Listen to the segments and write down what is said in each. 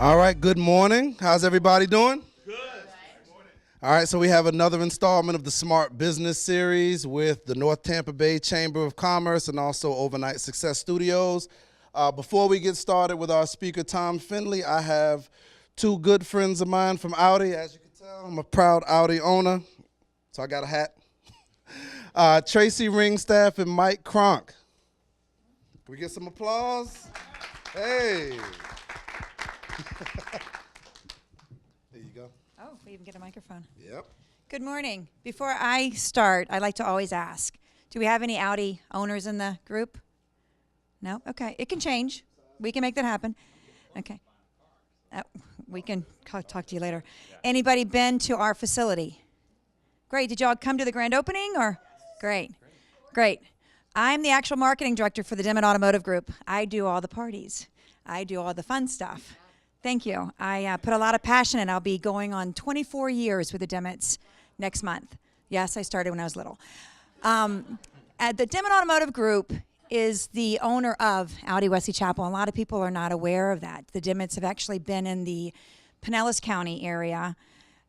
All right, good morning. How's everybody doing? Good. All right, so we have another installment of the Smart Business Series with the North Tampa Bay Chamber of Commerce and also Overnight Success Studios. Before we get started with our speaker, Tom Finnley, I have two good friends of mine from Audi. As you can tell, I'm a proud Audi owner, so I got a hat. Tracy Ringstaff and Mike Cronk. Can we get some applause? Hey. There you go. Oh, we even get a microphone. Yep. Good morning. Before I start, I like to always ask, do we have any Audi owners in the group? No? Okay. It can change. We can make that happen. Okay. We can talk to you later. Anybody been to our facility? Great. Did y'all come to the grand opening or? Great. Great. I'm the actual marketing director for the Dimmitt Automotive Group. I do all the parties. I do all the fun stuff. Thank you. I put a lot of passion in. I'll be going on 24 years with the Dimmitts next month. Yes, I started when I was little. The Dimmitt Automotive Group is the owner of Audi Wesley Chapel. A lot of people are not aware of that. The Dimmitts have actually been in the Pinellas County area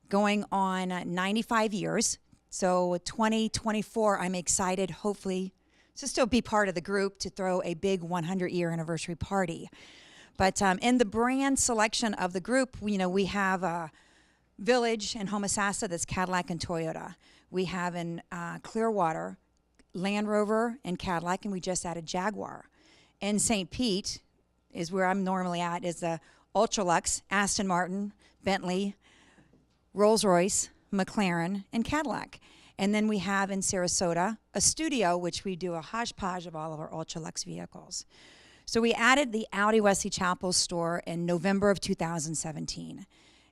going on 95 years. So 2024, I'm excited, hopefully, to still be part of the group to throw a big 100-year anniversary party. But in the brand selection of the group, we have a Village in Homosassa that's Cadillac and Toyota. We have in Clearwater, Land Rover and Cadillac, and we just added Jaguar. In St. Pete is where I'm normally at, is the Ultralux, Aston Martin, Bentley, Rolls-Royce, McLaren, and Cadillac. And then we have in Sarasota a studio, which we do a hodgepodge of all of our Ultralux vehicles. So we added the Audi Wesley Chapel store in November of 2017.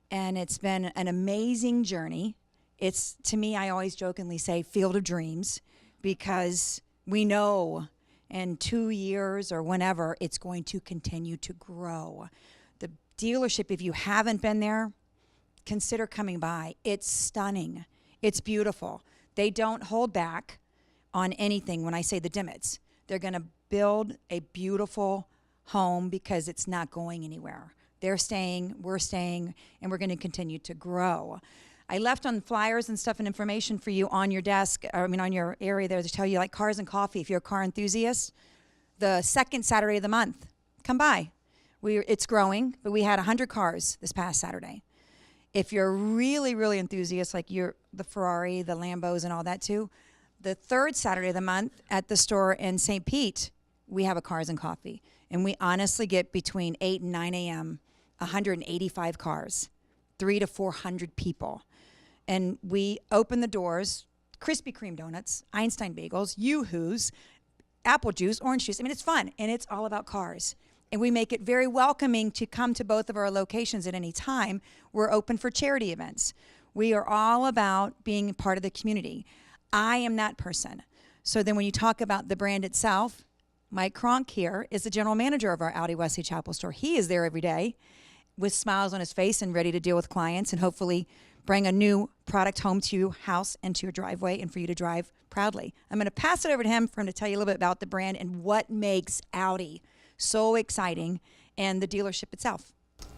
And it's been an amazing journey. It's, to me, I always jokingly say field of dreams, because we know in 2 years or whenever it's going to continue to grow. The dealership, if you haven't been there, consider coming by. It's stunning. It's beautiful. They don't hold back on anything when I say the Dimmitts. They're going to build a beautiful home because it's not going anywhere. They're staying, we're staying, and we're going to continue to grow. I left on flyers and stuff and information for you on your desk, on your area there to tell you, like Cars and Coffee, if you're a car enthusiast, the second Saturday of the month, come by. It's growing, but we had 100 cars this past Saturday. If you're really, really enthusiast, like you're the Ferrari, the Lambos, and all that too, the third Saturday of the month at the store in St. Pete, we have a Cars and Coffee. And we honestly get between 8 and 9 a.m., 185 cars, 300 to 400 people. And we open the doors, Krispy Kreme donuts, Einstein bagels, Yoo-Hoos, apple juice, orange juice. It's fun, and it's all about cars. And we make it very welcoming to come to both of our locations at any time. We're open for charity events. We are all about being part of the community. I am that person. So then when you talk about the brand itself, Mike Cronk here is the general manager of our Audi Wesley Chapel store. He is there every day with smiles on his face and ready to deal with clients and hopefully bring a new product home to your house and to your driveway and for you to drive proudly. I'm going to pass it over to him for him to tell you a little bit about the brand and what makes Audi so exciting and the dealership itself.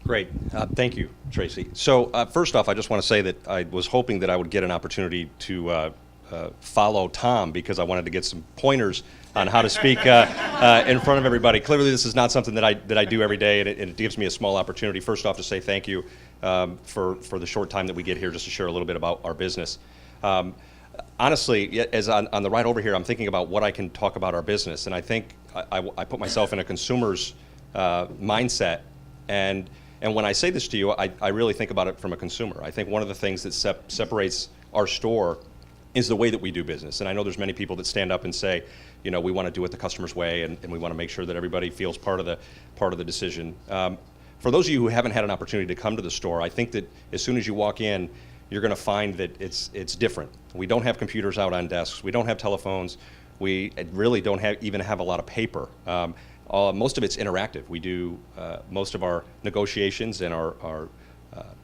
Great. Thank you, Tracy. So first off, I just want to say that I was hoping that I would get an opportunity to follow Tom because I wanted to get some pointers on how to speak in front of everybody. Clearly, this is not something that I do every day, and it gives me a small opportunity, first off, to say thank you for the short time that we get here just to share a little bit about our business. Honestly, as on the ride over here, I'm thinking about what I can talk about our business, and I think I put myself in a consumer's mindset, and when I say this to you, I really think about it from a consumer. I think one of the things that separates our store is the way that we do business. And I know there's many people that stand up and say, we want to do it the customer's way, and we want to make sure that everybody feels part of the decision. For those of you who haven't had an opportunity to come to the store, I think that as soon as you walk in, you're going to find that it's different. We don't have computers out on desks. We don't have telephones. We really don't even have a lot of paper. Most of it's interactive. We do most of our negotiations and our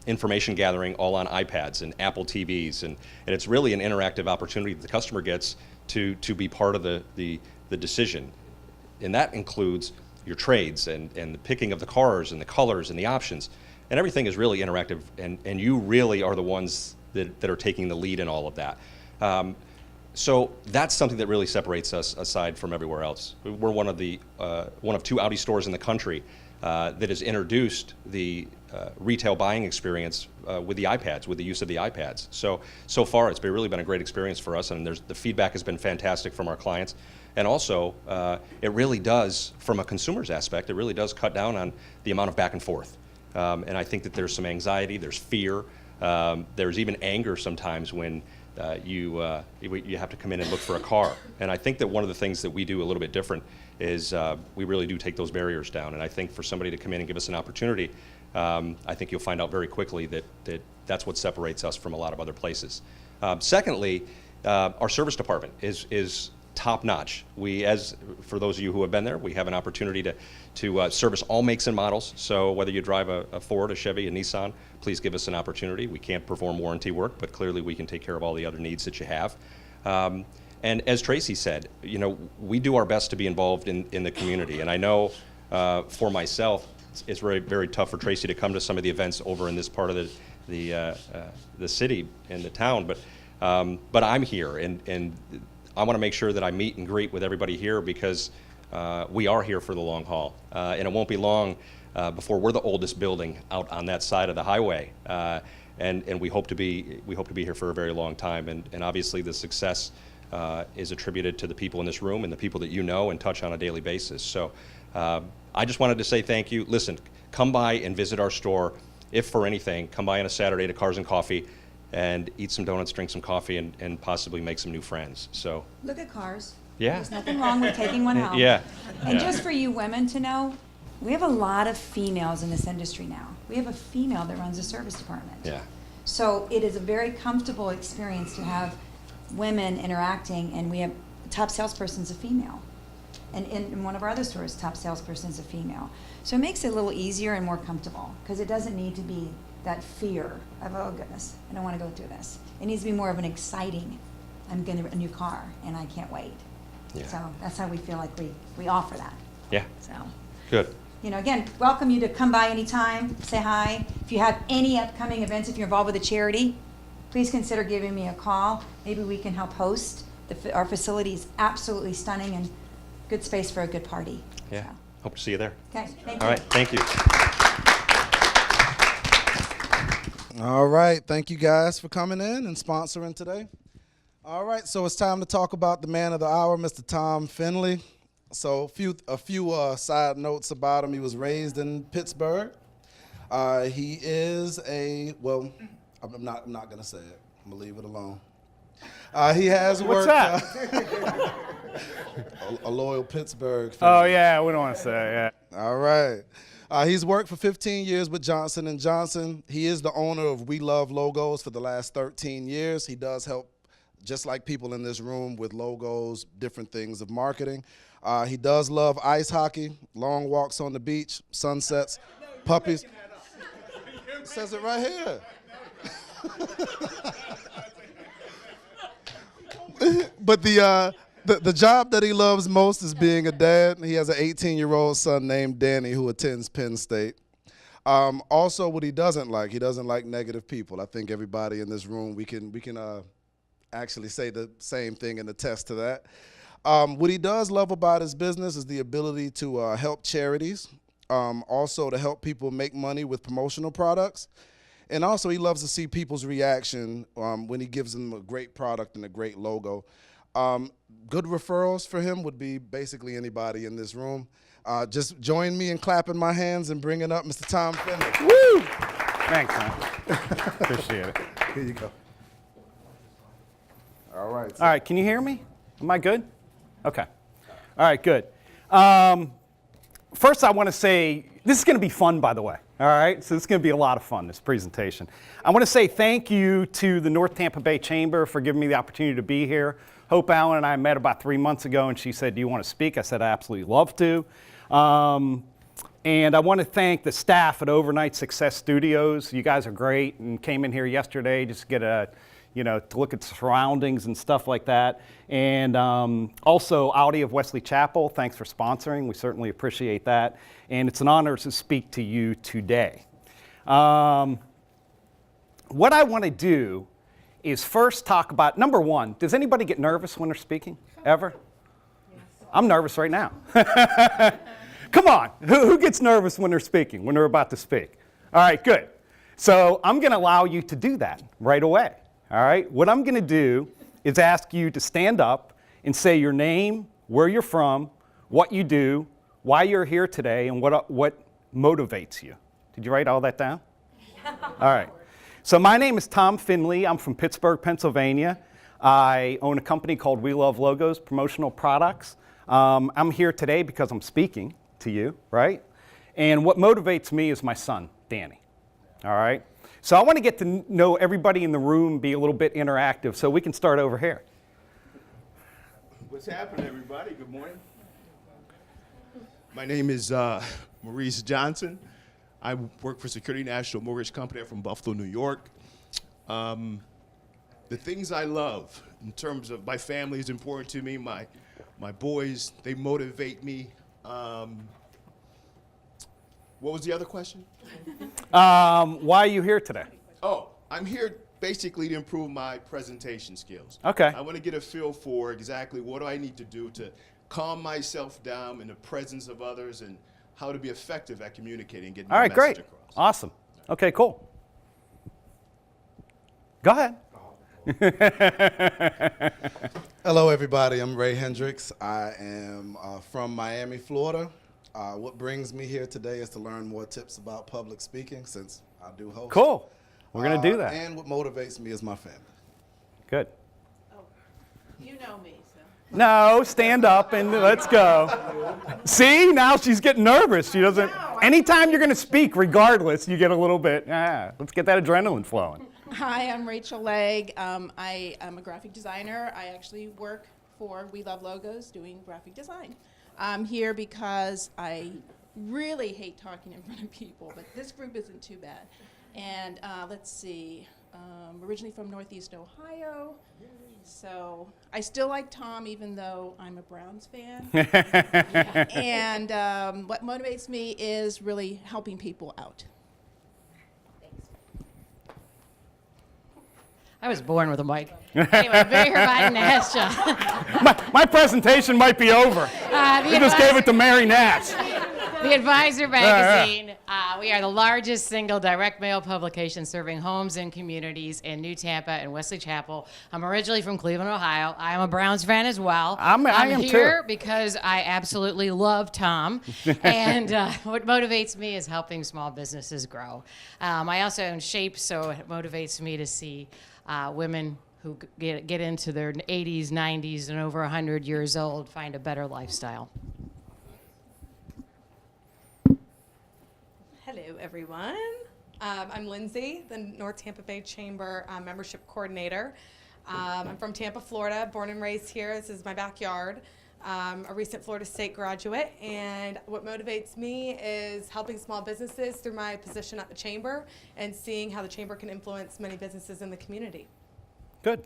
information gathering all on iPads and Apple TVs, and it's really an interactive opportunity that the customer gets to be part of the decision. And that includes your trades and the picking of the cars and the colors and the options. and everything is really interactive, and you really are the ones that are taking the lead in all of that. So that's something that really separates us aside from everywhere else. We're one of 2 Audi stores in the country that has introduced the retail buying experience with the iPads, with the use of the iPads. So far, it's really been a great experience for us, and the feedback has been fantastic from our clients. And also, it really does, from a consumer's aspect, it really does cut down on the amount of back and forth. And I think that there's some anxiety, there's fear, there's even anger sometimes when you have to come in and look for a car. And I think that one of the things that we do a little bit different is we really do take those barriers down. And I think for somebody to come in and give us an opportunity, I think you'll find out very quickly that's what separates us from a lot of other places. Secondly, our service department is top notch. For those of you who have been there, we have an opportunity to service all makes and models. So whether you drive a Ford, a Chevy, a Nissan, please give us an opportunity. We can't perform warranty work, but clearly we can take care of all the other needs that you have. And as Tracy said, we do our best to be involved in the community. And I know for myself, it's very, very tough for Tracy to come to some of the events over in this part of the city and the town. But I'm here, and I want to make sure that I meet and greet with everybody here because we are here for the long haul. And it won't be long before we're the oldest building out on that side of the highway. And we hope to be here for a very long time. And obviously the success is attributed to the people in this room and the people that you know and touch on a daily basis. So I just wanted to say thank you. Listen, come by and visit our store. If for anything, come by on a Saturday to Cars and Coffee and eat some donuts, drink some coffee, and possibly make some new friends. So Look at cars. Yeah. There's nothing wrong with taking one home. Yeah. And Yeah. just for you women to know, we have a lot of females in this industry now. We have a female that runs the service department. Yeah. So it is a very comfortable experience to have women interacting, and we have the top salesperson's a female. And in one of our other stores, top salesperson is a female. So it makes it a little easier and more comfortable because it doesn't need to be that fear of, oh goodness, I don't want to go through this. It needs to be more of an exciting, I'm getting a new car and I can't wait. Yeah. So that's how we feel like we offer that. Yeah. So, Good. again, welcome you to come by anytime, say hi. If you have any upcoming events, if you're involved with a charity, please consider giving me a call. Maybe we can help host. Our facility is absolutely stunning and good space for a good party. Yeah. So. Hope to see you there. Okay, thank you. All right. Thank you. All right, thank you guys for coming in and sponsoring today. All right, so it's time to talk about the man of the hour, Mr. Tom Finnley. So a few side notes about him. He was raised in Pittsburgh. He is I'm not gonna say it. I'm gonna leave it alone. He has worked. What's that? A loyal Pittsburgh fan. Oh yeah, we don't want to say. Yeah. All right. He's worked for 15 years with Johnson & Johnson. He is the owner of We Love Logos for the last 13 years. He does help, just like people in this room, with logos, different things of marketing. He does love ice hockey, long walks on the beach, sunsets, puppies. It says it right here. But the job that he loves most is being a dad. He has an 18-year-old son named Danny who attends Penn State. Also, what he doesn't like negative people. I think everybody in this room, we can actually say the same thing and attest to that. What he does love about his business is the ability to help charities, also to help people make money with promotional products. And also, he loves to see people's reaction when he gives them a great product and a great logo. Good referrals for him would be basically anybody in this room. Just join me in clapping my hands and bringing up Mr. Tom Finnley. Woo! Thanks, man. Appreciate it. Here you go. All right. All right, can you hear me? Am I good? Okay. All right, good. First, I want to say this is going to be fun, by the way. All right, so this is going to be a lot of fun, this presentation. I want to say thank you to the North Tampa Bay Chamber for giving me the opportunity to be here. Hope Allen and I met about 3 months ago, and she said, do you want to speak? I said, I absolutely love to. And I want to thank the staff at Overnight Success Studios. You guys are great, and came in here yesterday just to get to look at the surroundings and stuff like that. And also Audi of Wesley Chapel, thanks for sponsoring. We certainly appreciate that. And it's an honor to speak to you today. What I want to do is first talk about, number one, does anybody get nervous when they're speaking, ever? I'm nervous right now. Come on, who gets nervous when they're speaking, when they're about to speak? All right, good. So I'm going to allow you to do that right away. All right, what I'm going to do is ask you to stand up and say your name, where you're from, what you do, why you're here today, and what motivates you. Did you write all that down? All right. So my name is Tom Finnley. I'm from Pittsburgh, Pennsylvania. I own a company called We Love Logos, promotional products. I'm here today because I'm speaking to you, right? And what motivates me is my son, Danny. All right? So I want to get to know everybody in the room, be a little bit interactive, so we can start over here. What's happening, everybody? Good morning. My name is Maurice Johnson. I work for Security National Mortgage Company. I'm from Buffalo, New York. The things I love in terms of my family is important to me. My boys, they motivate me. What was the other question? Why are you here today? Oh, I'm here basically to improve my presentation skills. Okay. I want to get a feel for exactly what do I need to do to calm myself down in the presence of others and how to be effective at communicating and getting All my right, message great. across. Awesome. Okay, cool. Go ahead. Hello, everybody. I'm Ray Hendricks. I am from Miami, Florida. What brings me here today is to learn more tips about public speaking, since I do host. Cool. We're going to do that. And what motivates me is my family. Good. Oh, you know me, so. No, stand up and let's go. See, now she's getting nervous. She doesn't. Anytime you're going to speak, regardless, you get a little bit. Let's get that adrenaline flowing. Hi, I'm Rachel Legg. I am a graphic designer. I actually work for We Love Logos doing graphic design. I'm here because I really hate talking in front of people, but this group isn't too bad. And let's see, originally from Northeast Ohio. So I still like Tom, even though I'm a Browns fan. And what motivates me is really helping people out. I was born with a mic. Anyway, very Hermione Nash. My presentation might be over. You just gave it to Mary Nash. The Advisor magazine. We are the largest single direct mail publication serving homes and communities in New Tampa and Wesley Chapel. I'm originally from Cleveland, Ohio. I am a Browns fan as well. I am here too. because I absolutely love Tom. And what motivates me is helping small businesses grow. I also own Shapes, so it motivates me to see women who get into their 80s, 90s, and over 100 years old find a better lifestyle. Hello, everyone. I'm Lindsay, the North Tampa Bay Chamber Membership Coordinator. I'm from Tampa, Florida, born and raised here. This is my backyard. A recent Florida State graduate, and what motivates me is helping small businesses through my position at the Chamber and seeing how the Chamber can influence many businesses in the community. Good.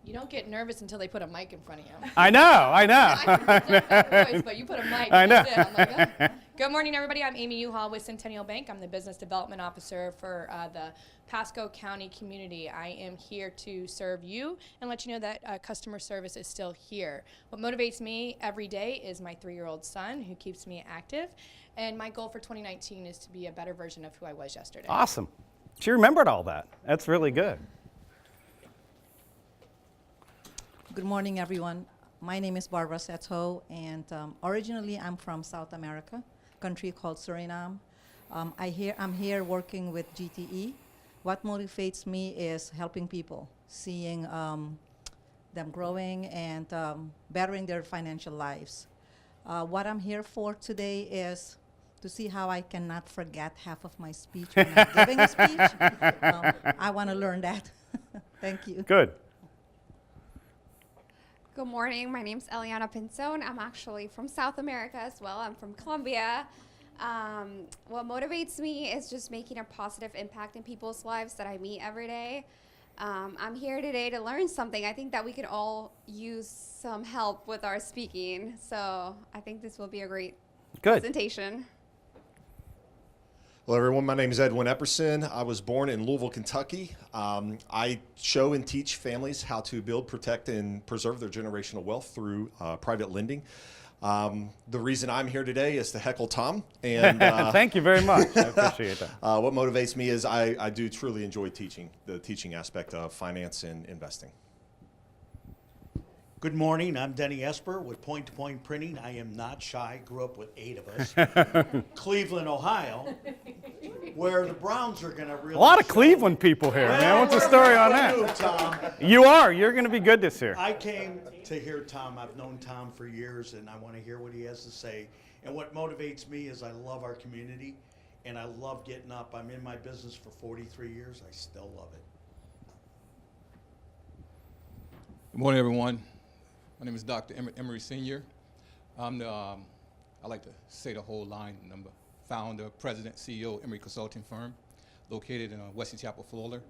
You don't get nervous until they put a mic in front of you. I know. I can voice, but you put a mic. I know. That's it. I'm like, oh. Good morning, everybody. I'm Amy Uhal with Centennial Bank. I'm the Business Development Officer for the Pasco County community. I am here to serve you and let you know that customer service is still here. What motivates me every day is my 3-year-old son, who keeps me active. And my goal for 2019 is to be a better version of who I was yesterday. Awesome. She remembered all that. That's really good. Good morning, everyone. My name is Barbara Seto, and originally I'm from South America, country called Suriname. I'm here working with GTE. What motivates me is helping people, seeing them growing and bettering their financial lives. What I'm here for today is to see how I cannot forget half of my speech when I'm giving a speech. I want to learn that. Thank you. Good. Good morning. My name's Eliana Pinzon. I'm actually from South America as well. I'm from Colombia. What motivates me is just making a positive impact in people's lives that I meet every day. I'm here today to learn something. I think that we could all use some help with our speaking. So I think this will be a great presentation. Hello, everyone. My name is Edwin Epperson. I was born in Louisville, Kentucky. I show and teach families how to build, protect, and preserve their generational wealth through private lending. The reason I'm here today is to heckle Tom. And thank you very much. I appreciate that. What motivates me is I do truly enjoy teaching, the teaching aspect of finance and investing. Good morning. I'm Denny Esper with Point to Point Printing. I am not shy. Grew up with 8 of us. Cleveland, Ohio, where the Browns are going to really. A lot of show. Cleveland people here, man. What's the story on that? You, Tom. You are. You're going to be good this year. I came to hear Tom. I've known Tom for years, and I want to hear what he has to say. And what motivates me is I love our community, and I love getting up. I'm in my business for 43 years. I still love it. Good morning, everyone. My name is Dr. Emery Sr. I'm the, I like to say the whole line. I'm the founder, president, CEO of Emery Consulting Firm, located in Wesley Chapel, Florida.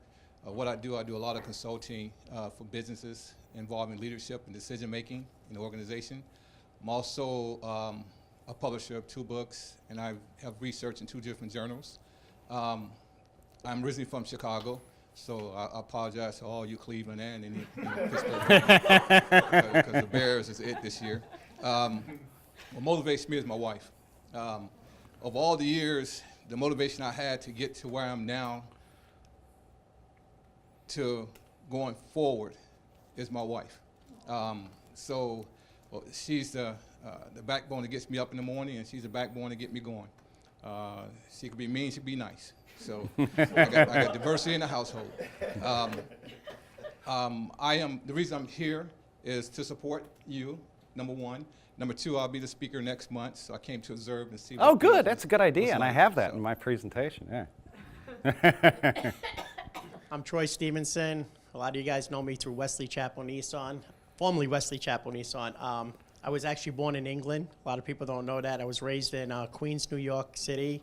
What I do a lot of consulting for businesses involving leadership and decision-making in the organization. I'm also a publisher of 2 books, and I have research in 2 different journals. I'm originally from Chicago. So I apologize to all you Cleveland and any Pittsburgh because the Bears is it this year. What motivates me is my wife. Of all the years, the motivation I had to get to where I'm now to going forward is my wife. She's the backbone that gets me up in the morning, and she's the backbone that gets me going. She could be mean, she could be nice. So I got diversity in the household. The reason I'm here is to support you, number 1. Number 2, I'll be the speaker next month, so I came to observe and see. Oh, good. That's a good idea, and I have that in my presentation. Yeah. I'm Troy Stevenson. A lot of you guys know me through Wesley Chapel Nissan, formerly Wesley Chapel Nissan. I was actually born in England. A lot of people don't know that. I was raised in Queens, New York City.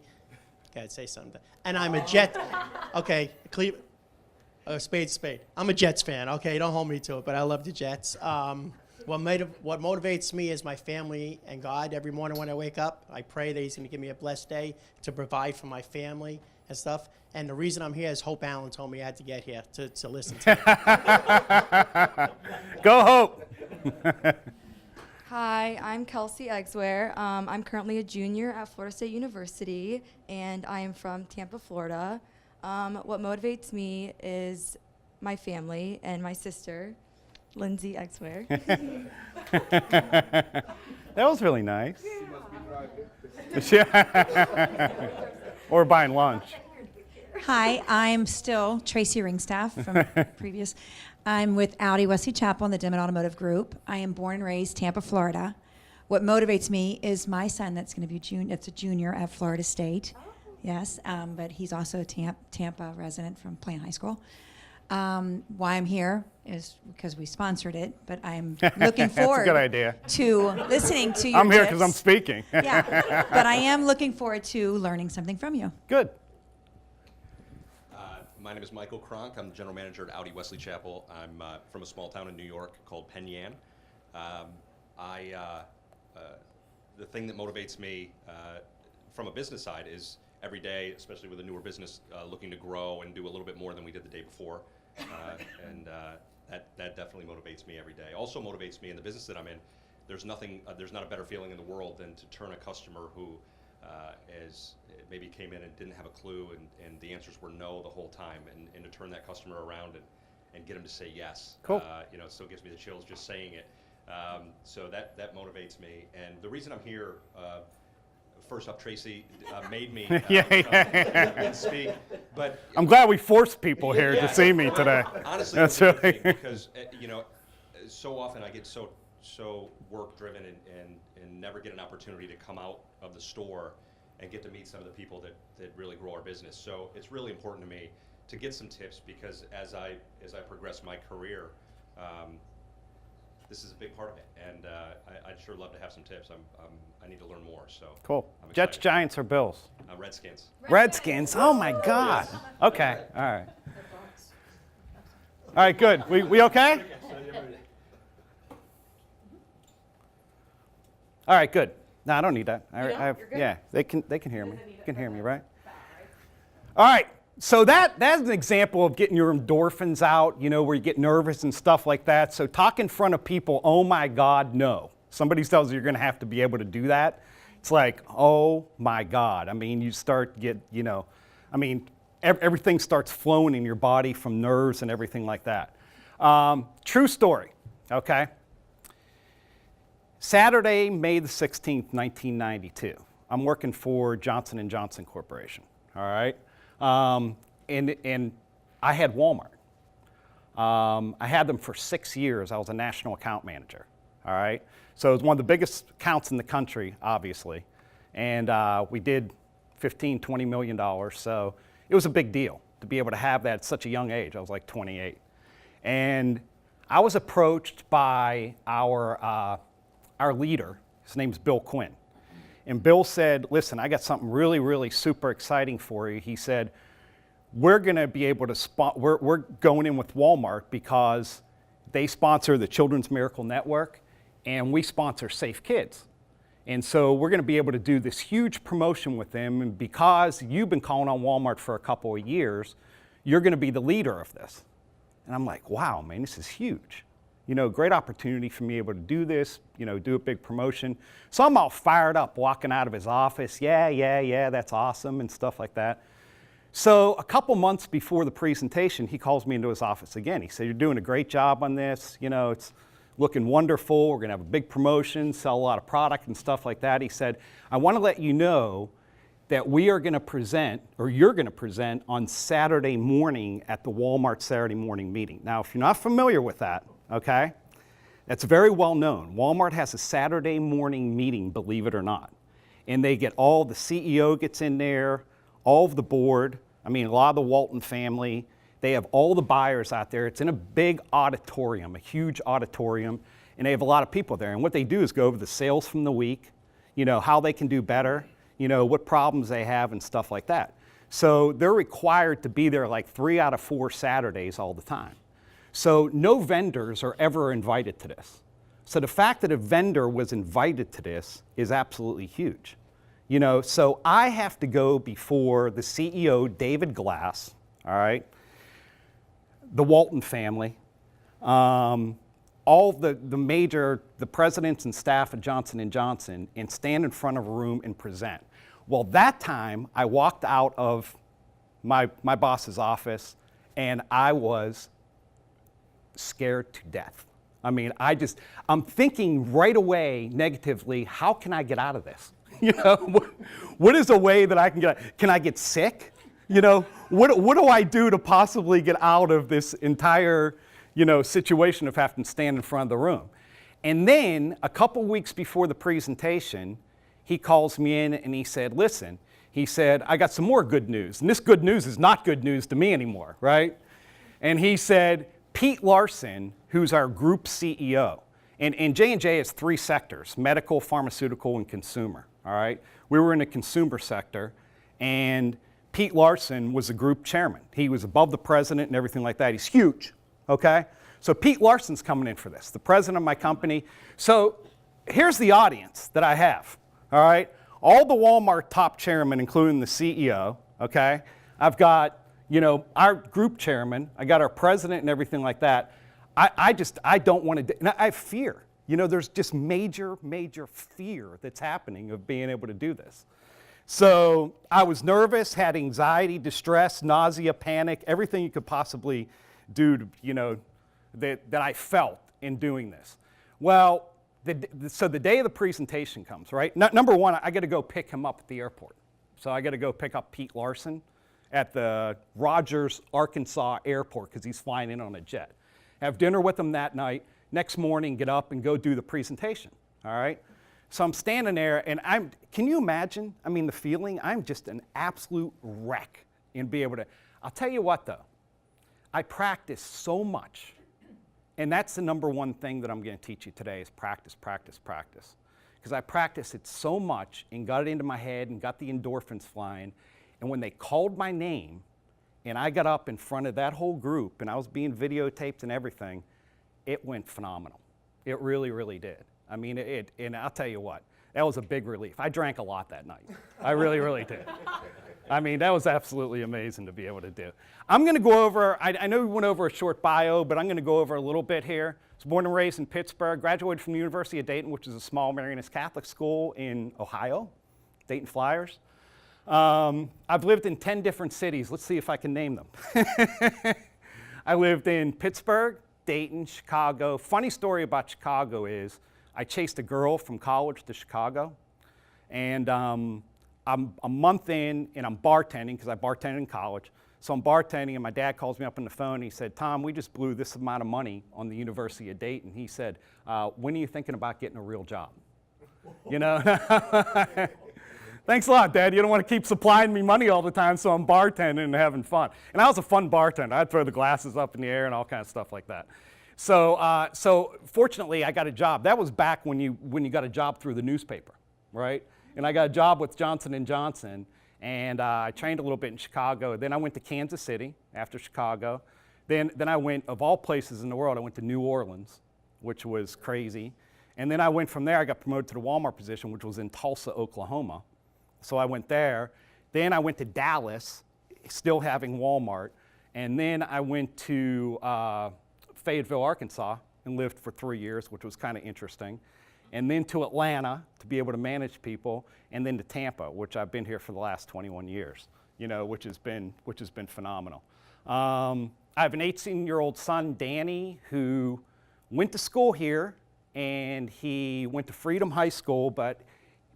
Gotta say something. And I'm a Jet. Okay, spade. I'm a Jets fan. Okay, don't hold me to it, but I love the Jets. What motivates me is my family and God. Every morning when I wake up, I pray that He's going to give me a blessed day to provide for my family and stuff. And the reason I'm here is Hope Allen told me I had to get here to listen to you. Go Hope. Hi, I'm Kelsey Eggsware. I'm currently a junior at Florida State University, and I am from Tampa, Florida. What motivates me is my family and my sister, Lindsay Eggsware. That was really nice. Or buying lunch. Hi, I'm still Tracy Ringstaff from previous. I'm with Audi Wesley Chapel in the Dimmitt Automotive Group. I am born and raised Tampa, Florida. What motivates me is my son that's going to be that's a junior at Florida State. Yes, but he's also a Tampa resident from Plain High School. Why I'm here is because we sponsored it, but I'm looking forward That's a good idea. to listening to your I'm here tips. because I'm speaking. Yeah, but I am looking forward to learning something from you. Good. My name is Michael Kronk. I'm the general manager at Audi Wesley Chapel. I'm from a small town in New York called Penn Yan. The thing that motivates me from a business side is every day, especially with a newer business, looking to grow and do a little bit more than we did the day before. That definitely motivates me every day. Also motivates me in the business that I'm in. There's not a better feeling in the world than to turn a customer who maybe came in and didn't have a clue and the answers were no the whole time, and to turn that customer around and get them to say yes. Cool. It still gives me the chills just saying it. So that motivates me. And the reason I'm here, first up, Tracy made me speak. But I'm glad we forced people here to see me today. Honestly, that's really really because so often I get so work driven and never get an opportunity to come out of the store and get to meet some of the people that really grow our business. So it's really important to me to get some tips, because as I progress my career, this is a big part of it, and I'd sure love to have some tips. I need to learn more. So cool. Jets, Giants, or Bills? Redskins. Redskins. Oh my God. Okay. All right. All right. Good. We okay? All right. Good. No, I don't need that. You don't? You're good? Yeah, they can hear me. You can hear me, right? All right, so that's an example of getting your endorphins out, where you get nervous and stuff like that. So talk in front of people, oh my God, no. Somebody tells you you're gonna have to be able to do that. It's like, oh my God. I mean, you start to get, everything starts flowing in your body from nerves and everything like that. True story, okay? Saturday, May the 16th, 1992. I'm working for Johnson & Johnson Corporation, all right? And I had Walmart. I had them for 6 years. I was a national account manager, all right? So it was one of the biggest accounts in the country, obviously. And we did $15–20 million, so it was a big deal to be able to have that at such a young age. I was like 28. And I was approached by our leader. His name's Bill Quinn. And Bill said, listen, I got something really, really super exciting for you. He said, we're going to be able to we're going in with Walmart because they sponsor the Children's Miracle Network and we sponsor Safe Kids. And so we're going to be able to do this huge promotion with them. And because you've been calling on Walmart for a couple of years, you're going to be the leader of this. And I'm like, wow, man, this is huge. Great opportunity for me able to do this, do a big promotion. So I'm all fired up walking out of his office. Yeah, that's awesome and stuff like that. So a couple months before the presentation, he calls me into his office again. He said, you're doing a great job on this. It's looking wonderful. We're going to have a big promotion, sell a lot of product and stuff like that. He said, I want to let you know that we are going to present, or you're going to present on Saturday morning at the Walmart Saturday morning meeting. Now, if you're not familiar with that, okay, that's very well known. Walmart has a Saturday morning meeting, believe it or not. And they get the CEO gets in there, all of the board, a lot of the Walton family. They have all the buyers out there. It's in a big auditorium, a huge auditorium, and they have a lot of people there. And what they do is go over the sales from the week, how they can do better, what problems they have and stuff like that. So they're required to be there like 3 out of 4 Saturdays all the time. So no vendors are ever invited to this. So the fact that a vendor was invited to this is absolutely huge. So I have to go before the CEO, David Glass, all right, the Walton family, all the presidents and staff of Johnson & Johnson, and stand in front of a room and present. Well, that time I walked out of my boss's office and I was scared to death. I'm thinking right away negatively, how can I get out of this? What is a way that I can get out? Can I get sick? What do I do to possibly get out of this entire, situation of having to stand in front of the room? And then a couple weeks before the presentation, he calls me in and he said, listen, he said, I got some more good news. And this good news is not good news to me anymore, right? And he said, Pete Larson, who's our group CEO, and J&J has 3 sectors, medical, pharmaceutical, and consumer, all right? We were in the consumer sector, and Pete Larson was the group chairman. He was above the president and everything like that. He's huge, okay? So Pete Larson's coming in for this, the president of my company. So here's the audience that I have, all right? All the Walmart top chairmen, including the CEO, okay? I've got, our group chairman, I got our president and everything like that. I don't want to, I have fear. There's just major fear that's happening of being able to do this. So I was nervous, had anxiety, distress, nausea, panic, everything you could possibly do to, that I felt in doing this. Well, so the day of the presentation comes, right? Number one, I got to go pick him up at the airport. So I got to go pick up Pete Larson at the Rogers, Arkansas airport because he's flying in on a jet. Have dinner with him that night. Next morning, get up and go do the presentation, all right? So I'm standing there and can you imagine, the feeling? I'm just an absolute wreck and be able to, I'll tell you what though, I practice so much. And that's the number one thing that I'm going to teach you today is practice, practice, practice. Because I practiced it so much and got it into my head and got the endorphins flying. And when they called my name and I got up in front of that whole group and I was being videotaped and everything, it went phenomenal. It really, really did. And I'll tell you what, that was a big relief. I drank a lot that night. I really, really did. I mean, that was absolutely amazing to be able to do. I'm going to go over, I know we went over a short bio, but I'm going to go over a little bit here. I was born and raised in Pittsburgh, graduated from the University of Dayton, which is a small Marianist Catholic school in Ohio, Dayton Flyers. I've lived in 10 different cities. Let's see if I can name them. I lived in Pittsburgh, Dayton, Chicago. Funny story about Chicago is I chased a girl from college to Chicago, and I'm a month in and I'm bartending because I bartended in college. So I'm bartending and my dad calls me up on the phone and he said, Tom, we just blew this amount of money on the University of Dayton. He said, when are you thinking about getting a real job? You know? Thanks a lot, Dad. You don't want to keep supplying me money all the time, so I'm bartending and having fun. And I was a fun bartender. I'd throw the glasses up in the air and all kinds of stuff like that. So fortunately, I got a job. That was back when you got a job through the newspaper, right? And I got a job with Johnson & Johnson, and I trained a little bit in Chicago. Then I went to Kansas City after Chicago. Then I went, of all places in the world, I went to New Orleans, which was crazy. And then I went from there, I got promoted to the Walmart position, which was in Tulsa, Oklahoma. So I went there. Then I went to Dallas, still having Walmart. And then I went to Fayetteville, Arkansas, and lived for 3 years, which was kind of interesting. And then to Atlanta to be able to manage people, and then to Tampa, which I've been here for the last 21 years, you know, which has been phenomenal. I have an 18-year-old son, Danny, who went to school here, and he went to Freedom High School, but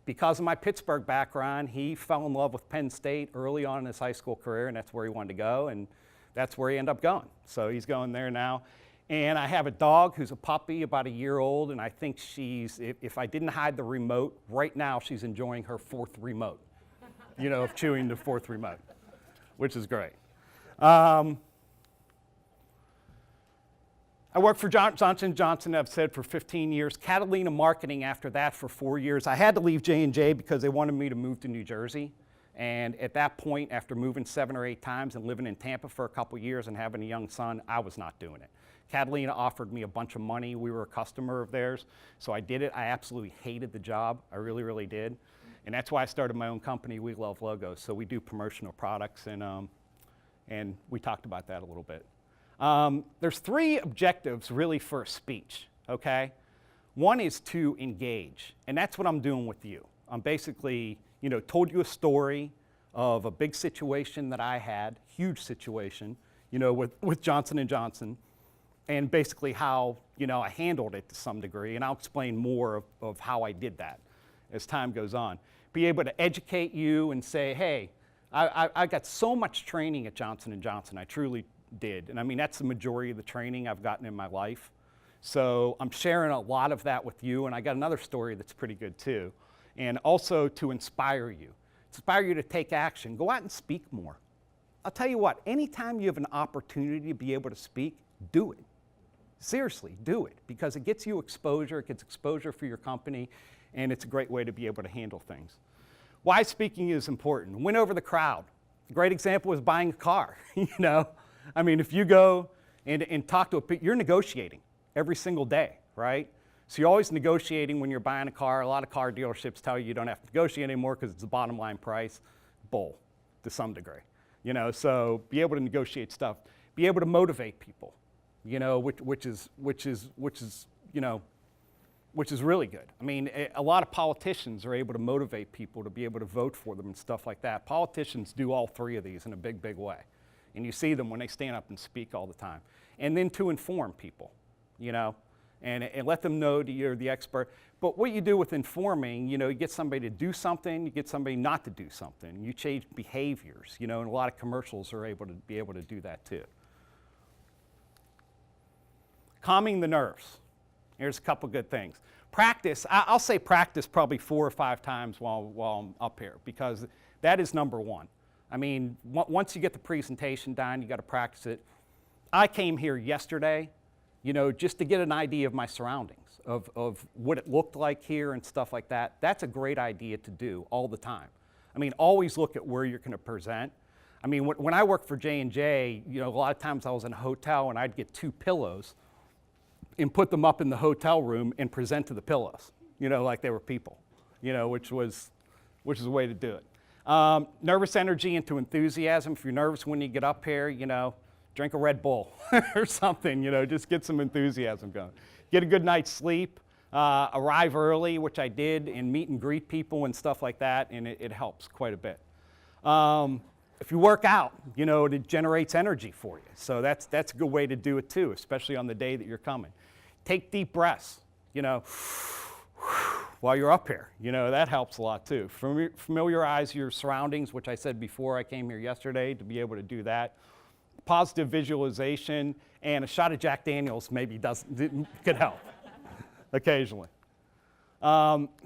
because of my Pittsburgh background, he fell in love with Penn State early on in his high school career, and that's where he wanted to go, and that's where he ended up going. So he's going there now. And I have a dog who's a puppy, about a year old, and I think she's, if I didn't hide the remote, right now she's enjoying her fourth remote, you know, of chewing the fourth remote, which is great. I worked for Johnson & Johnson, I've said, for 15 years. Catalina Marketing after that for 4 years. I had to leave J&J because they wanted me to move to New Jersey. And at that point, after moving 7 or 8 times and living in Tampa for a couple years and having a young son, I was not doing it. Catalina offered me a bunch of money. We were a customer of theirs, so I did it. I absolutely hated the job. I really, really did. And that's why I started my own company, We Love Logos. So we do promotional products, and we talked about that a little bit. There's 3 objectives really for a speech, okay? One is to engage, and that's what I'm doing with you. I'm basically, you know, told you a story of a big situation that I had, huge situation, you know, with Johnson & Johnson, and basically how, you know, I handled it to some degree, and I'll explain more of how I did that as time goes on. Be able to educate you and say, hey, I got so much training at Johnson & Johnson, I truly did. And I mean, that's the majority of the training I've gotten in my life. So I'm sharing a lot of that with you, and I got another story that's pretty good too. And also to inspire you to take action. Go out and speak more. I'll tell you what, anytime you have an opportunity to be able to speak, do it. Seriously, do it, because it gets you exposure, it gets exposure for your company, and it's a great way to be able to handle things. Why speaking is important. Win over the crowd. A great example is buying a car, you know? I mean, if you go and talk to you're negotiating every single day, right? So you're always negotiating when you're buying a car. A lot of car dealerships tell you don't have to negotiate anymore because it's the bottom line price. Bull, to some degree. You know, so be able to negotiate stuff. Be able to motivate people, you know, which is you know, which is really good. I mean, a lot of politicians are able to motivate people to be able to vote for them and stuff like that. Politicians do all 3 of these in a big, big way. And you see them when they stand up and speak all the time. And then to inform people, you know, and let them know that you're the expert. But what you do with informing, you know, you get somebody to do something, you get somebody not to do something. You change behaviors, you know, and a lot of commercials are able to do that too. Calming the nerves. Here's a couple good things. Practice, I'll say practice probably 4 or 5 times while I'm up here, because that is number one. I mean, once you get the presentation done, you got to practice it. I came here yesterday, you know, just to get an idea of my surroundings, of what it looked like here and stuff like that. That's a great idea to do all the time. I mean, always look at where you're going to present. I mean, when I worked for J&J, you know, a lot of times I was in a hotel and I'd get 2 pillows and put them up in the hotel room and present to the pillows, you know, like they were people, you know, which is a way to do it. Nervous energy into enthusiasm. If you're nervous when you get up here, you know, drink a Red Bull or something, you know, just get some enthusiasm going. Get a good night's sleep, arrive early, which I did, and meet and greet people and stuff like that, and it helps quite a bit. If you work out, you know, it generates energy for you. So that's a good way to do it too, especially on the day that you're coming. Take deep breaths, you know, while you're up here. You know, that helps a lot too. Familiarize your surroundings, which I said before I came here yesterday, to be able to do that. Positive visualization and a shot of Jack Daniels maybe could help occasionally.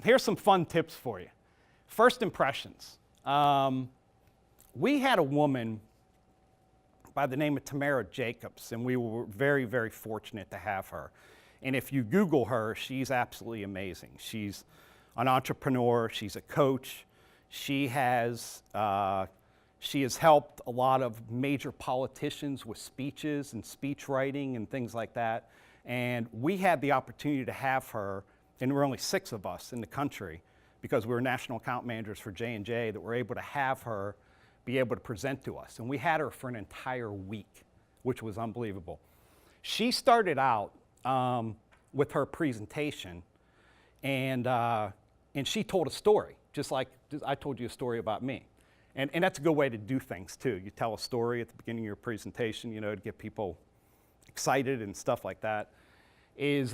Here's some fun tips for you. First impressions. We had a woman by the name of Tamara Jacobs, and we were very, very fortunate to have her. And if you Google her, she's absolutely amazing. She's an entrepreneur, she's a coach, she has helped a lot of major politicians with speeches and speech writing and things like that. And we had the opportunity to have her, and there were only 6 of us in the country because we were national account managers for J&J, that were able to have her be able to present to us. And we had her for an entire week, which was unbelievable. She started out with her presentation, and she told a story, just like I told you a story about me. And that's a good way to do things too. You tell a story at the beginning of your presentation, you know, to get people excited and stuff like that. And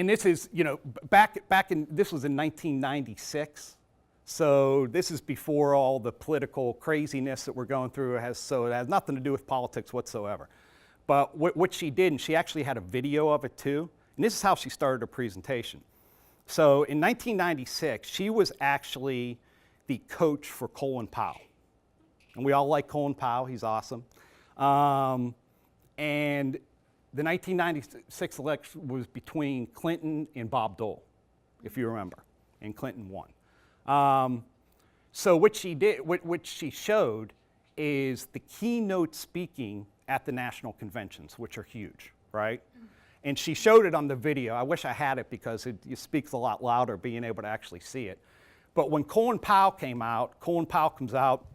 this is, you know, this was in 1996. So this is before all the political craziness that we're going through. So it has nothing to do with politics whatsoever. But what she did, and she actually had a video of it too, and this is how she started her presentation. So in 1996, she was actually the coach for Colin Powell. And we all like Colin Powell, he's awesome. And the 1996 election was between Clinton and Bob Dole, if you remember, and Clinton won. So what she did, what she showed is the keynote speaking at the national conventions, which are huge, right? And she showed it on the video. I wish I had it because it speaks a lot louder being able to actually see it. But when Colin Powell came out, Colin Powell comes out,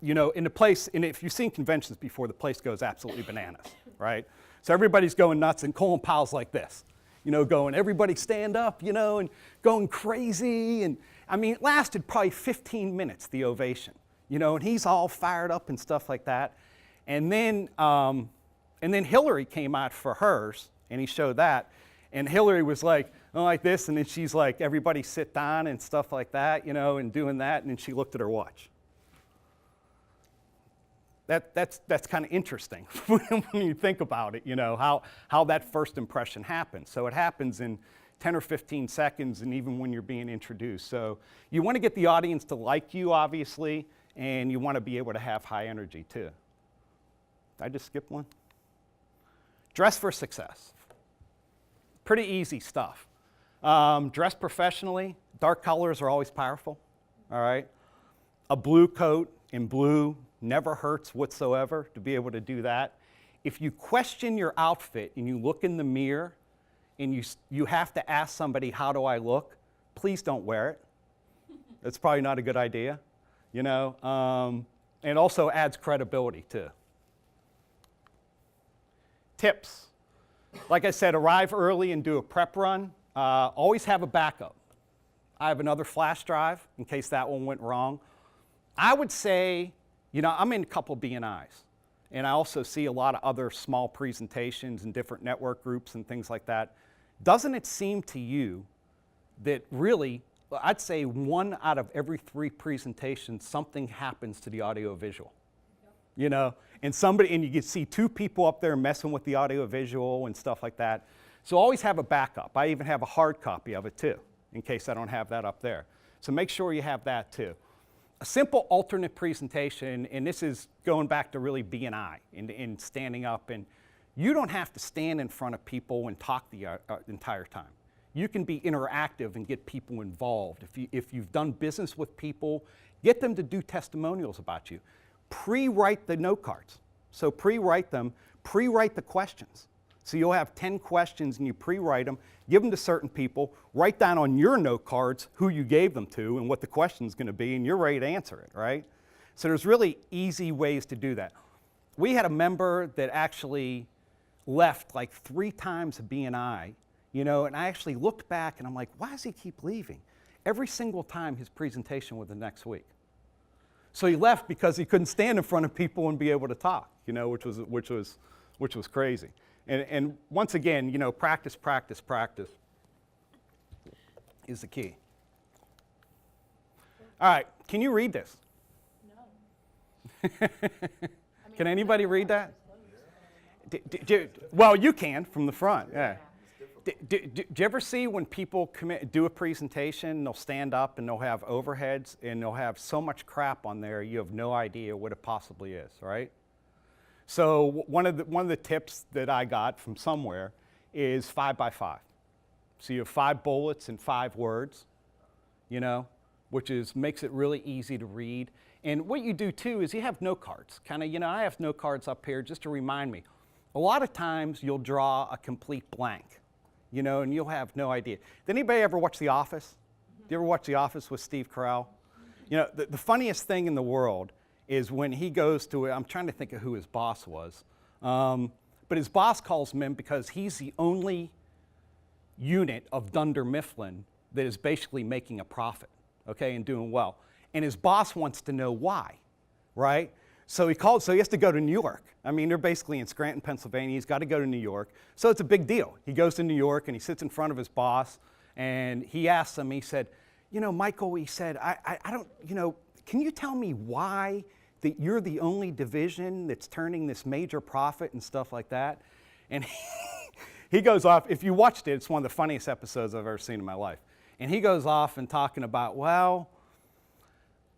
you know, in the place, and if you've seen conventions before, the place goes absolutely bananas, right? So everybody's going nuts, and Colin Powell's like this, you know, going, everybody stand up, you know, and going crazy. And I mean, it lasted probably 15 minutes, the ovation, you know, and he's all fired up and stuff like that. And then Hillary came out for hers, and he showed that. And Hillary was like, oh, like this, and then she's like, everybody sit down and stuff like that, you know, and doing that, and then she looked at her watch. That's kind of interesting when you think about it, you know, how that first impression happens. So it happens in 10 or 15 seconds, and even when you're being introduced. So you want to get the audience to like you, obviously, and you want to be able to have high energy too. Did I just skip one? Dress for success. Pretty easy stuff. Dress professionally. Dark colors are always powerful, all right? A blue coat in blue never hurts whatsoever to be able to do that. If you question your outfit and you look in the mirror and you have to ask somebody, how do I look? Please don't wear it. That's probably not a good idea, you know? And it also adds credibility too. Tips. Like I said, arrive early and do a prep run. Always have a backup. I have another flash drive in case that one went wrong. I would say, you know, I'm in a couple BNIs, and I also see a lot of other small presentations and different network groups and things like that. Doesn't it seem to you that really, I'd say 1 out of every 3 presentations, something happens to the audio visual? You know, and you can see 2 people up there messing with the audio visual and stuff like that. So always have a backup. I even have a hard copy of it too, in case I don't have that up there. So make sure you have that too. A simple alternate presentation, and this is going back to really BNI and standing up, and you don't have to stand in front of people and talk the entire time. You can be interactive and get people involved. If you've done business with people, get them to do testimonials about you. Pre-write the note cards. So pre-write them, pre-write the questions. So you'll have 10 questions and you pre-write them, give them to certain people, write down on your note cards who you gave them to and what the question's going to be, and you're ready to answer it, right? So there's really easy ways to do that. We had a member that actually left like 3 times a BNI, you know, and I actually looked back and I'm like, why does he keep leaving? Every single time his presentation was the next week. So he left because he couldn't stand in front of people and be able to talk, you know, which was crazy. And once again, you know, practice, practice, practice is the key. All right, can you read this? No. Can anybody read that? Well, you can from the front, yeah. Do you ever see when people do a presentation, they'll stand up and they'll have overheads and they'll have so much crap on there you have no idea what it possibly is, right? So one of the tips that I got from somewhere is 5 by 5. So you have 5 bullets and 5 words, you know, which makes it really easy to read. And what you do too is you have note cards. Kind of, you know, I have note cards up here just to remind me. A lot of times you'll draw a complete blank, you know, and you'll have no idea. Did anybody ever watch The Office? Do you ever watch The Office with Steve Carell? You know, the funniest thing in the world is when he goes to, I'm trying to think of who his boss was, but his boss calls him in because he's the only unit of Dunder Mifflin that is basically making a profit, okay, and doing well. And his boss wants to know why, right? So he has to go to New York. I mean, they're basically in Scranton, Pennsylvania. He's got to go to New York. So it's a big deal. He goes to New York and he sits in front of his boss and he asks him, he said, you know, Michael, he said, I don't, you know, can you tell me why that you're the only division that's turning this major profit and stuff like that? And he goes off, if you watched it, it's one of the funniest episodes I've ever seen in my life. And he goes off and talking about, well,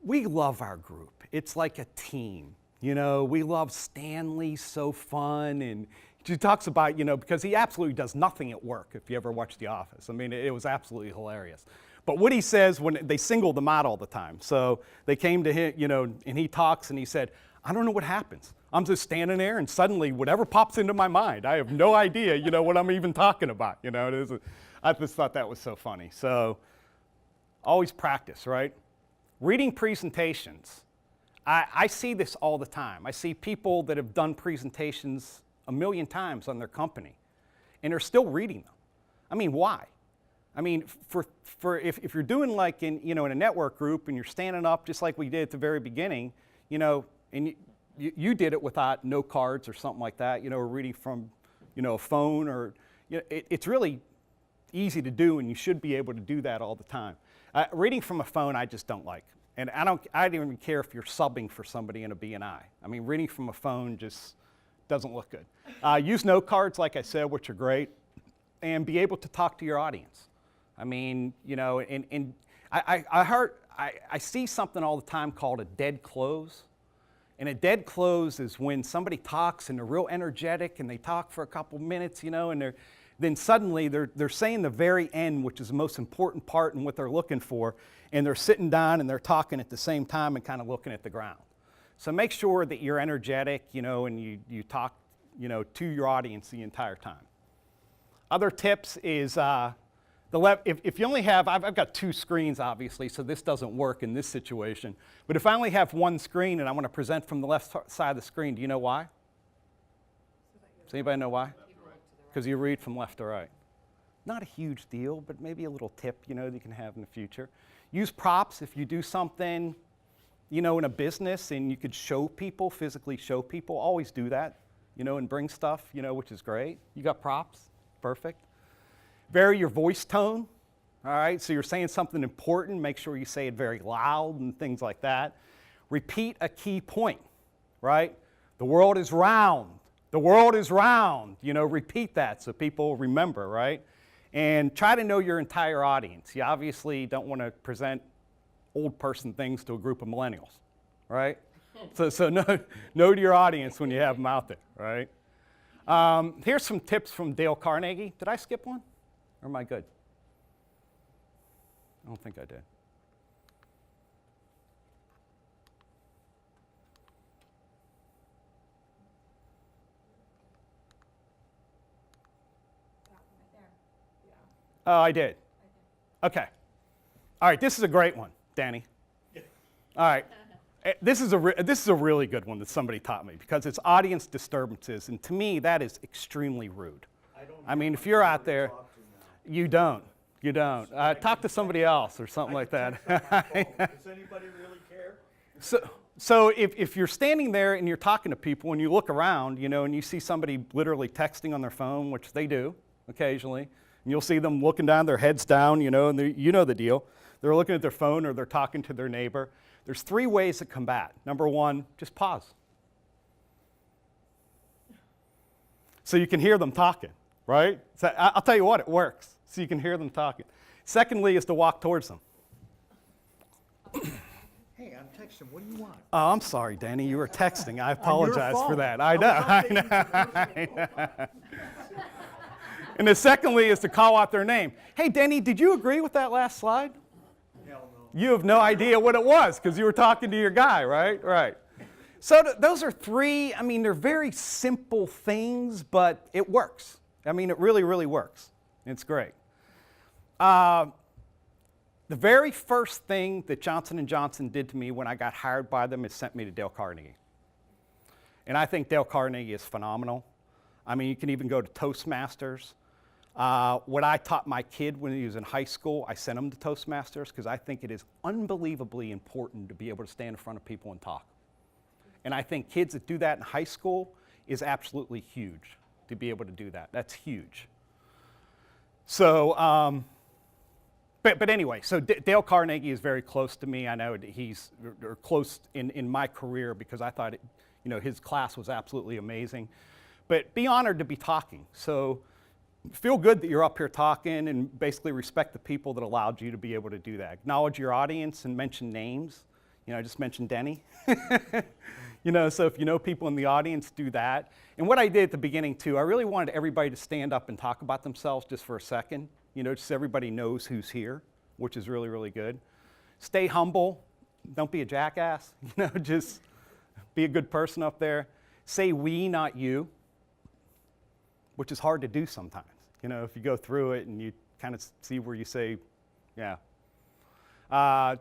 we love our group. It's like a team. You know, we love Stanley, so fun. And he talks about, you know, because he absolutely does nothing at work, if you ever watch The Office. I mean, it was absolutely hilarious. But what he says when they singled him out all the time. So they came to him, you know, and he talks and he said, I don't know what happens. I'm just standing there and suddenly whatever pops into my mind, I have no idea, you know, what I'm even talking about. You know, I just thought that was so funny. So always practice, right? Reading presentations. I see this all the time. I see people that have done presentations 1,000,000 times on their company and they're still reading them. I mean, why? I mean, if you're doing like in a network group and you're standing up just like we did at the very beginning, you know, and you did it without note cards or something like that, you know, or reading from, you know, a phone or, you know, it's really easy to do and you should be able to do that all the time. Reading from a phone, I just don't like. And I don't even care if you're subbing for somebody in a BNI. I mean, reading from a phone just doesn't look good. Use note cards, like I said, which are great, and be able to talk to your audience. I mean, you know, and I see something all the time called a dead close. And a dead close is when somebody talks and they're real energetic and they talk for a couple minutes, you know, and then suddenly they're saying the very end, which is the most important part and what they're looking for, and they're sitting down and they're talking at the same time and kind of looking at the ground. So make sure that you're energetic, you know, and you talk, you know, to your audience the entire time. Other tips is if you only have, I've got 2 screens obviously, so this doesn't work in this situation. But if I only have 1 screen and I want to present from the left side of the screen, do you know why? Does anybody know why? Because you read from left to right. Not a huge deal, but maybe a little tip, you know, that you can have in the future. Use props if you do something, you know, in a business and you could show people, physically show people. Always do that, you know, and bring stuff, you know, which is great. You got props, perfect. Vary your voice tone, all right? So you're saying something important, make sure you say it very loud and things like that. Repeat a key point, right? The world is round. The world is round. You know, repeat that so people remember, right? And try to know your entire audience. You obviously don't want to present old person things to a group of millennials, right? So know your audience when you have them out there, right? Here's some tips from Dale Carnegie. Did I skip one? Or am I good? I don't think I did. Oh, I did. Okay. All right, this is a great one, Danny. All right. This is a really good one that somebody taught me because it's audience disturbances, and to me that is extremely rude. I mean, if you're out there, you don't. Talk to somebody else or something like that. Does anybody really care? So if you're standing there and you're talking to people and you look around, and you see somebody literally texting on their phone, which they do occasionally, and you'll see them looking down, their heads down, and you know the deal. They're looking at their phone or they're talking to their neighbor. There's 3 ways to combat. Number 1, just pause. So you can hear them talking, right? So I'll tell you what, it works. So you can hear them talking. Secondly is to walk towards them. Hey, I'm texting. What do you want? Oh, I'm sorry, Danny. You were texting. I apologize for that. I know. And the secondly is to call out their name. Hey, Danny, did you agree with that last slide? Hell no. You have no idea what it was because you were talking to your guy, right? Right. So those are 3, they're very simple things, but it works. It really, really works. It's great. The very first thing that Johnson & Johnson did to me when I got hired by them is sent me to Dale Carnegie. And I think Dale Carnegie is phenomenal. You can even go to Toastmasters. What I taught my kid when he was in high school, I sent him to Toastmasters because I think it is unbelievably important to be able to stand in front of people and talk. And I think kids that do that in high school is absolutely huge to be able to do that. That's huge. So, but anyway, so Dale Carnegie is very close to me. I know he's close in my career because I thought his class was absolutely amazing. But be honored to be talking. So feel good that you're up here talking and basically respect the people that allowed you to be able to do that. Acknowledge your audience and mention names. I just mentioned Denny. So if you know people in the audience, do that. And what I did at the beginning too, I really wanted everybody to stand up and talk about themselves just for a second. Just so everybody knows who's here, which is really, really good. Stay humble. Don't be a jackass. Just be a good person up there. Say we, not you, which is hard to do sometimes. If you go through it and you kind of see where you say, yeah.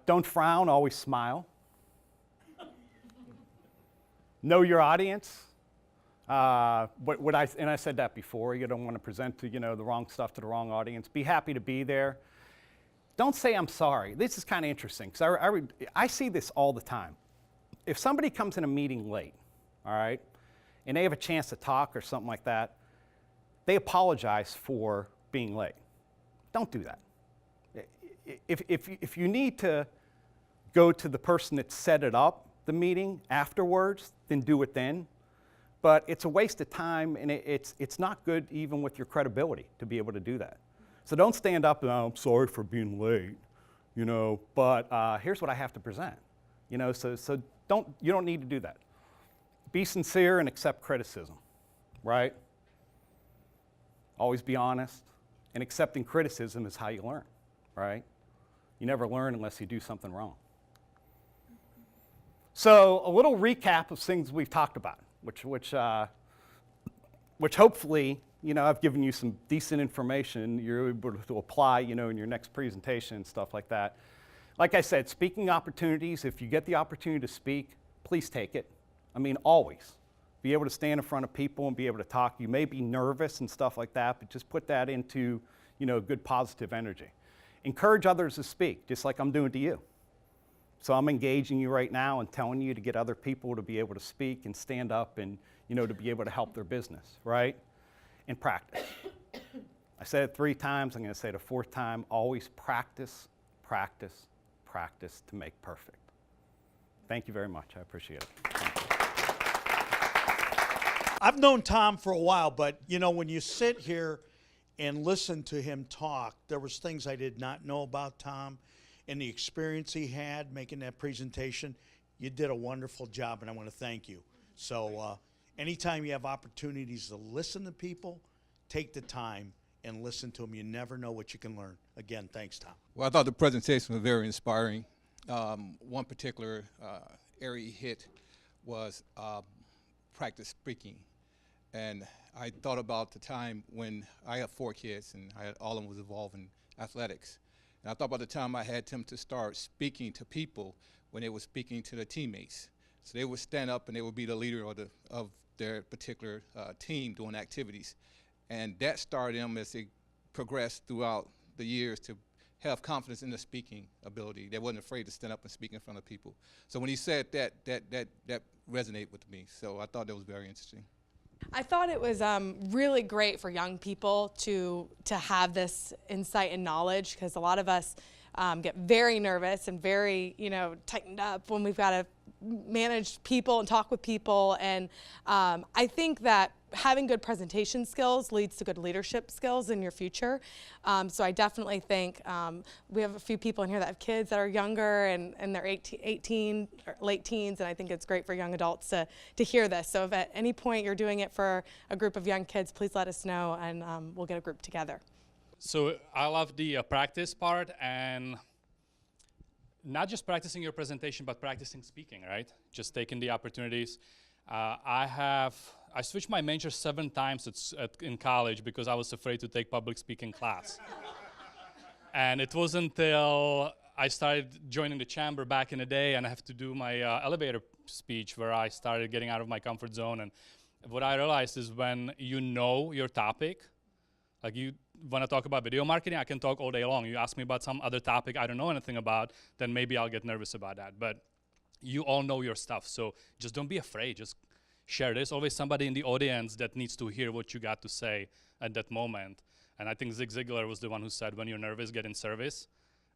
Don't frown, always smile. Know your audience. And I said that before, you don't want to present to, the wrong stuff to the wrong audience. Be happy to be there. Don't say I'm sorry. This is kind of interesting because I see this all the time. If somebody comes in a meeting late, all right, and they have a chance to talk or something like that, they apologize for being late. Don't do that. If you need to go to the person that set it up, the meeting afterwards, then do it then. But it's a waste of time, and it's not good even with your credibility to be able to do that. So don't stand up and, I'm sorry for being late, but here's what I have to present. So you don't need to do that. Be sincere and accept criticism, right? Always be honest, and accepting criticism is how you learn, right? You never learn unless you do something wrong. So a little recap of things we've talked about, which hopefully, I've given you some decent information you're able to apply, in your next presentation and stuff like that. Like I said, speaking opportunities, if you get the opportunity to speak, please take it. Always. Be able to stand in front of people and be able to talk. You may be nervous and stuff like that, but just put that into, good positive energy. Encourage others to speak, just like I'm doing to you. So I'm engaging you right now and telling you to get other people to be able to speak and stand up and, to be able to help their business, right? And practice. I said it 3 times, I'm going to say it a 4th time. Always practice, practice, practice to make perfect. Thank you very much. I appreciate it. I've known Tom for a while, but when you sit here and listen to him talk, there was things I did not know about Tom and the experience he had making that presentation. You did a wonderful job, and I want to thank you. So anytime you have opportunities to listen to people, take the time and listen to them. You never know what you can learn. Again, thanks, Tom. Well, I thought the presentation was very inspiring. One particular area he hit was practice speaking. And I thought about the time when I have 4 kids, and all of them was involved in athletics. And I thought about the time I had them to start speaking to people when they were speaking to their teammates. So they would stand up and they would be the leader of their particular team doing activities. And that started them as they progressed throughout the years to have confidence in their speaking ability. They wasn't afraid to stand up and speak in front of people. So when he said that resonated with me. So I thought that was very interesting. I thought it was really great for young people to have this insight and knowledge, because a lot of us get very nervous and very, tightened up when we've got to manage people and talk with people. And I think that having good presentation skills leads to good leadership skills in your future. So I definitely think we have a few people in here that have kids that are younger and they're 18 or late teens, and I think it's great for young adults to hear this. So if at any point you're doing it for a group of young kids, please let us know, and we'll get a group together. So I love the practice part, and not just practicing your presentation, but practicing speaking, right? Just taking the opportunities. I switched my major 7 times in college because I was afraid to take public speaking class. And it wasn't until I started joining the chamber back in the day, and I have to do my elevator speech, where I started getting out of my comfort zone. And what I realized is, when you know your topic, like you want to talk about video marketing, I can talk all day long. You ask me about some other topic I don't know anything about, then maybe I'll get nervous about that. But you all know your stuff, so just don't be afraid. Just share. There's always somebody in the audience that needs to hear what you got to say at that moment. And I think Zig Ziglar was the one who said, when you're nervous, get in service.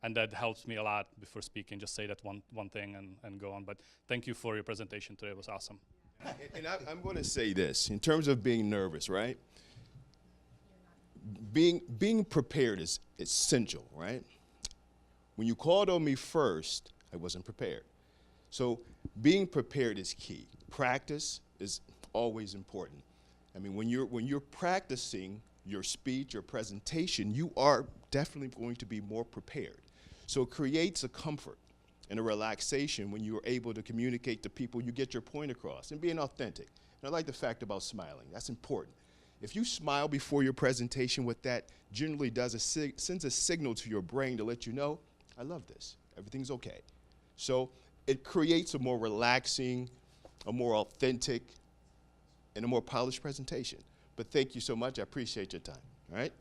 And that helps me a lot before speaking. Just say that one thing and go on. But thank you for your presentation today. It was awesome. And I'm going to say this, in terms of being nervous, right? Being prepared is essential, right? When you called on me first, I wasn't prepared. So being prepared is key. Practice is always important. I mean, when you're practicing your speech, your presentation, you are definitely going to be more prepared. So it creates a comfort and a relaxation when you're able to communicate to people. You get your point across and being authentic. And I like the fact about smiling. That's important. If you smile before your presentation, what that generally does is sends a signal to your brain to let you know, I love this. Everything's okay. So it creates a more relaxing, a more authentic, and a more polished presentation. But thank you so much. I appreciate your time. All right?